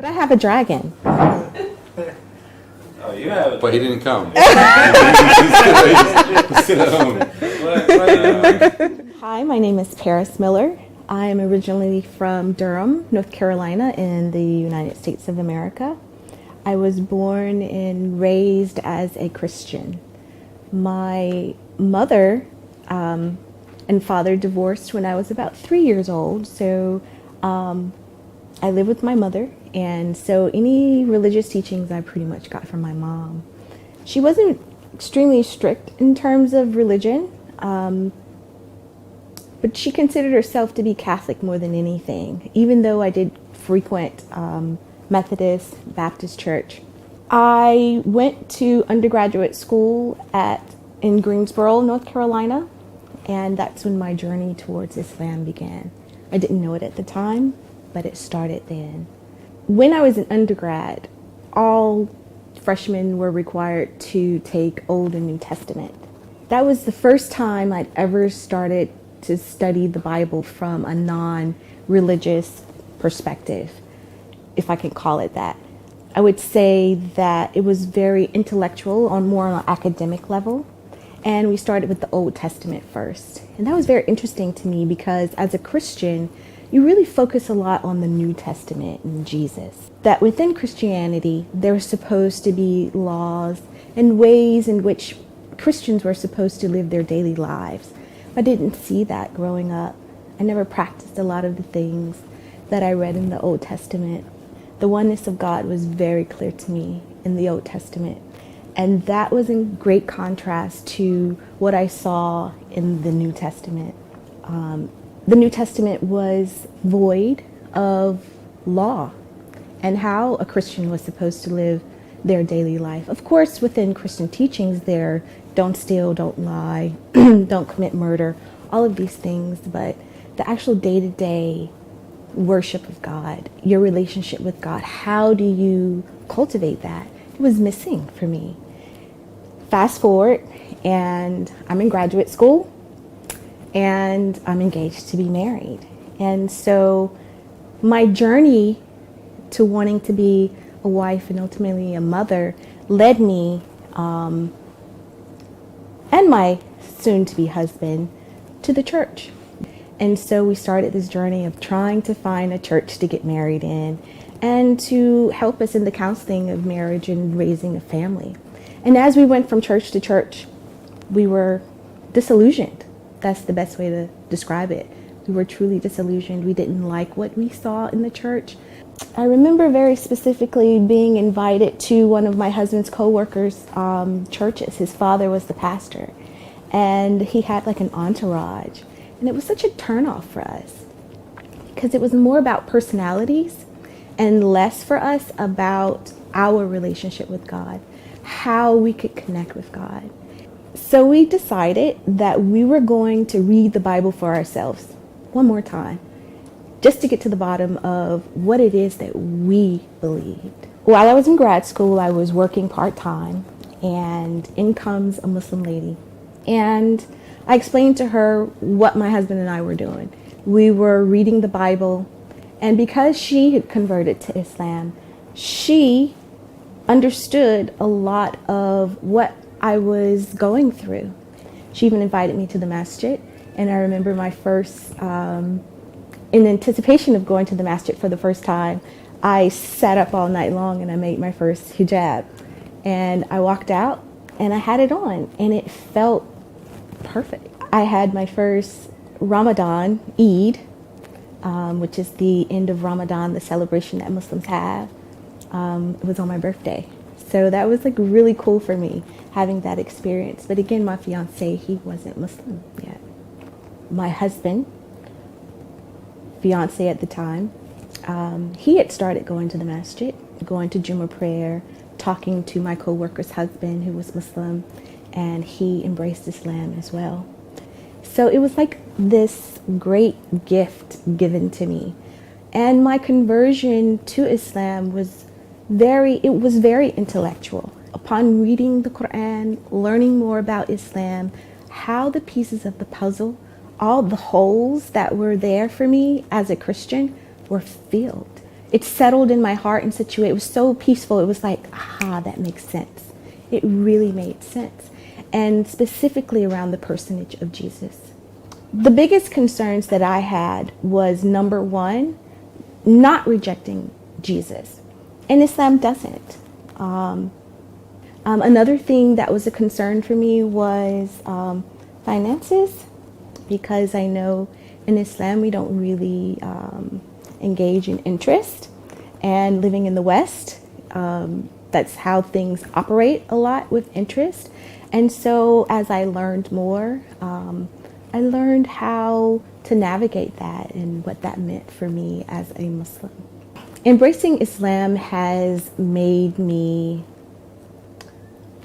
But I have a dragon. Oh, you have it. But he didn't come. Sit at home. Hi, my name is Paris Miller. I am originally from Durham, North Carolina in the United States of America. I was born and raised as a Christian. My mother and father divorced when I was about 3 years old, so I lived with my mother, and so any religious teachings I pretty much got from my mom. She wasn't extremely strict in terms of religion, but she considered herself to be Catholic more than anything, even though I did frequent Methodist, Baptist church. I went to undergraduate school in Greensboro, North Carolina, and that's when my journey towards Islam began. I didn't know it at the time, but it started then. When I was an undergrad, all freshmen were required to take Old and New Testament. That was the first time I'd ever started to study the Bible from a non-religious perspective, if I can call it that. I would say that it was very intellectual, more on an academic level. And we started with the Old Testament first. And that was very interesting to me because as a Christian, you really focus a lot on the New Testament and Jesus. That within Christianity, there were supposed to be laws and ways in which Christians were supposed to live their daily lives. I didn't see that growing up. I never practiced a lot of the things that I read in the Old Testament. The oneness of God was very clear to me in the Old Testament. And that was in great contrast to what I saw in the New Testament. The New Testament was void of law and how a Christian was supposed to live their daily life. Of course, within Christian teachings, there don't steal, don't lie, don't commit murder, all of these things, but the actual day-to-day worship of God, your relationship with God, how do you cultivate that? It was missing for me. Fast forward, and I'm in graduate school, and I'm engaged to be married. And so my journey to wanting to be a wife and ultimately a mother led me and my soon-to-be husband to the church. And so we started this journey of trying to find a church to get married in and to help us in the counseling of marriage and raising a family. And as we went from church to church, we were disillusioned. That's the best way to describe it. We were truly disillusioned. We didn't like what we saw in the church. I remember very specifically being invited to one of my husband's co-workers' churches. His father was the pastor, and he had like an entourage. And it was such a turnoff for us because it was more about personalities and less for us about our relationship with God, how we could connect with God. So we decided that we were going to read the Bible for ourselves one more time, just to get to the bottom of what it is that we believed. While I was in grad school, I was working part-time, and in comes a Muslim lady. And I explained to her what my husband and I were doing. We were reading the Bible, and because she had converted to Islam, she understood a lot of what I was going through. She even invited me to the masjid, and I remember my first, in anticipation of going to the masjid for the first time, I sat up all night long and I made my first hijab. And I walked out and I had it on, and it felt perfect. I had my first Ramadan Eid, which is the end of Ramadan, the celebration that Muslims have. It was on my birthday. So that was like really cool for me, having that experience. But again, my fiance, he wasn't Muslim yet. My husband, fiance at the time, he had started going to the masjid, going to Jummah prayer, talking to my co-worker's husband who was Muslim, and he embraced Islam as well. So it was like this great gift given to me. And my conversion to Islam was very intellectual. Upon reading the Quran, learning more about Islam, how the pieces of the puzzle, all the holes that were there for me as a Christian were filled. it settled in my heart and situation. It was so peaceful. It was like, aha, that makes sense. It really made sense. And specifically around the personage of Jesus. The biggest concerns that I had was, number one, not rejecting Jesus. And Islam doesn't. Another thing that was a concern for me was finances, because I know in Islam we don't really engage in interest, and living in the West, that's how things operate a lot, with interest. And so as I learned more, I learned how to navigate that and what that meant for me as a Muslim. Embracing Islam has made me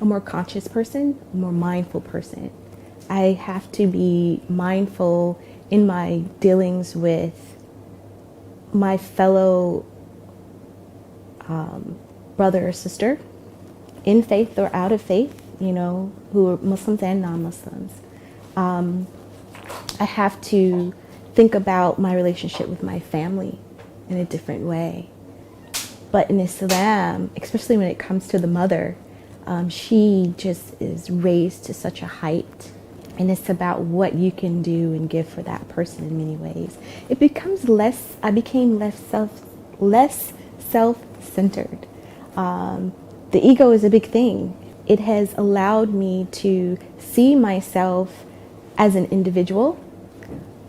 a more conscious person, a more mindful person. I have to be mindful in my dealings with my fellow brother or sister, in faith or out of faith, who are Muslims and non-Muslims. I have to think about my relationship with my family in a different way. But in Islam, especially when it comes to the mother, she just is raised to such a height, and it's about what you can do and give for that person in many ways. It becomes I became less self-centered. The ego is a big thing. It has allowed me to see myself as an individual,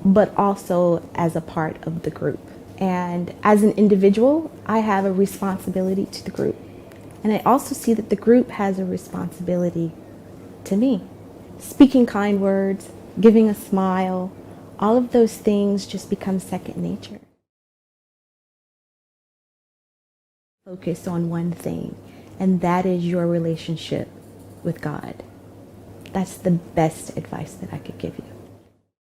but also as a part of the group. And as an individual, I have a responsibility to the group. And I also see that the group has a responsibility to me. Speaking kind words, giving a smile, all of those things just become second nature. Focus on one thing, and that is your relationship with God. That's the best advice that I could give you.